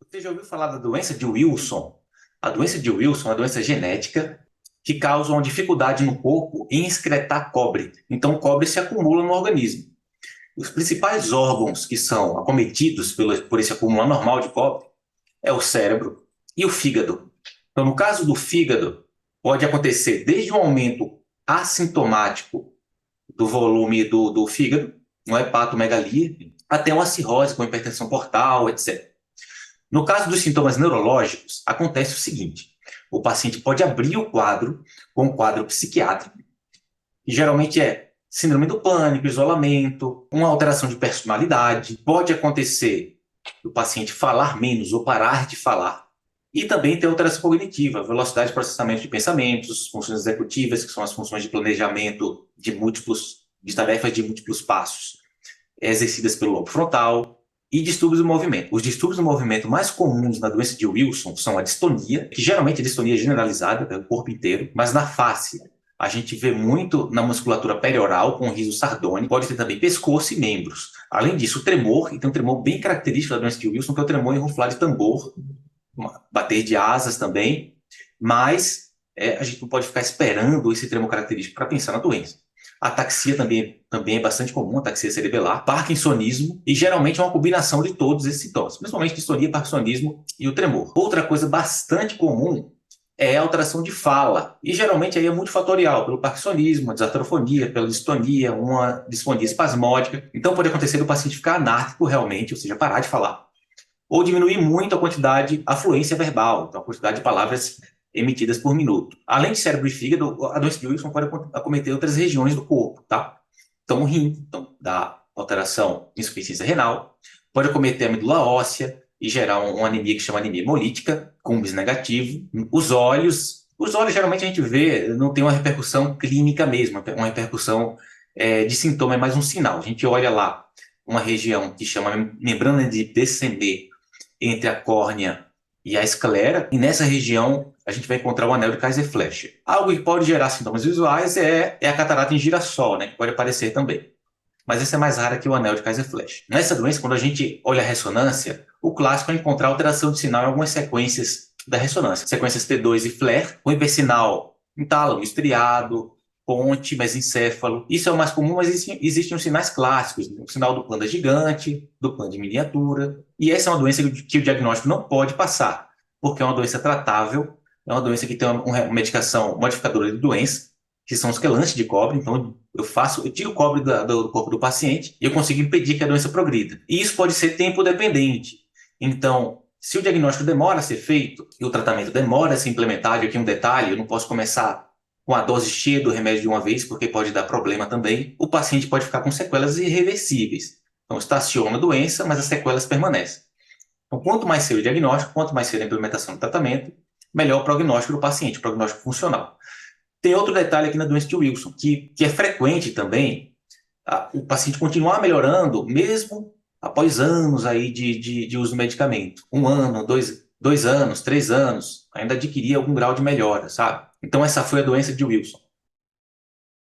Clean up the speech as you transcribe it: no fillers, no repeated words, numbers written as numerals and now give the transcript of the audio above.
Você já ouviu falar da doença de Wilson? A doença de Wilson é uma doença genética que causa uma dificuldade no corpo em excretar cobre. Então, o cobre se acumula no organismo. Os principais órgãos que são acometidos por esse acúmulo anormal de cobre é o cérebro e o fígado. Então, no caso do fígado, pode acontecer desde um aumento assintomático do volume do fígado, uma hepatomegalia, até uma cirrose com hipertensão portal, etc. No caso dos sintomas neurológicos, acontece o seguinte: o paciente pode abrir o quadro com um quadro psiquiátrico, que geralmente é síndrome do pânico, isolamento, uma alteração de personalidade. Pode acontecer o paciente falar menos ou parar de falar. E também tem alteração cognitiva, velocidade de processamento de pensamentos, funções executivas, que são as funções de planejamento de tarefas de múltiplos passos, exercidas pelo lobo frontal, e distúrbios do movimento. Os distúrbios do movimento mais comuns na doença de Wilson são a distonia, que geralmente é distonia generalizada pelo corpo inteiro, mas na face. A gente vê muito na musculatura perioral, com riso sardônico, pode ter também pescoço e membros. Além disso, o tremor, e tem um tremor bem característico da doença de Wilson, que é o tremor em ruflar de tambor, bater de asas também, mas a gente não pode ficar esperando esse tremor característico para pensar na doença. A ataxia também é bastante comum, ataxia cerebelar, parkinsonismo, e geralmente é uma combinação de todos esses sintomas, principalmente distonia, parkinsonismo e o tremor. Outra coisa bastante comum é a alteração de fala, e geralmente aí é multifatorial, pelo parkinsonismo, a desatrofonia, pela distonia, uma disfonia espasmódica. Então pode acontecer do paciente ficar anárquico realmente, ou seja, parar de falar, ou diminuir muito a fluência verbal, então a quantidade de palavras emitidas por minuto. Além de cérebro e fígado, a doença de Wilson pode acometer outras regiões do corpo, tá? Então, o rim, então, dá alteração de insuficiência renal, pode acometer a medula óssea e gerar uma anemia que chama anemia hemolítica, com bis negativo. Os olhos geralmente a gente vê, não tem uma repercussão clínica mesmo, uma repercussão de sintoma, é mais um sinal. A gente olha lá uma região que chama membrana de Descemet, entre a córnea e a esclera, e nessa região a gente vai encontrar o anel de Kaiser-Fleischer. Algo que pode gerar sintomas visuais é a catarata em girassol, né, que pode aparecer também. Mas essa é mais rara que o anel de Kaiser-Fleischer. Nessa doença, quando a gente olha a ressonância, o clássico é encontrar alteração de sinal em algumas sequências da ressonância. Sequências T2 e FLAIR, com hipersinal em tálamo estriado, ponte, mesencéfalo. Isso é o mais comum, mas existem os sinais clássicos, o sinal do panda gigante, do panda de miniatura. E essa é uma doença que o diagnóstico não pode passar, porque é uma doença tratável, é uma doença que tem uma medicação modificadora de doença, que são os quelantes de cobre. Então, eu tiro o cobre do corpo do paciente e eu consigo impedir que a doença progrida. E isso pode ser tempo dependente. Então, se o diagnóstico demora a ser feito e o tratamento demora a ser implementado, e aqui um detalhe, eu não posso começar com a dose cheia do remédio de uma vez, porque pode dar problema também, o paciente pode ficar com sequelas irreversíveis. Então, estaciona a doença, mas as sequelas permanecem. Então, quanto mais cedo o diagnóstico, quanto mais cedo a implementação do tratamento, melhor o prognóstico do paciente, o prognóstico funcional. Tem outro detalhe aqui na doença de Wilson, que é frequente também, o paciente continuar melhorando, mesmo após anos aí de uso do medicamento. Um ano, dois anos, 3 anos, ainda adquirir algum grau de melhora, sabe? Então, essa foi a doença de Wilson.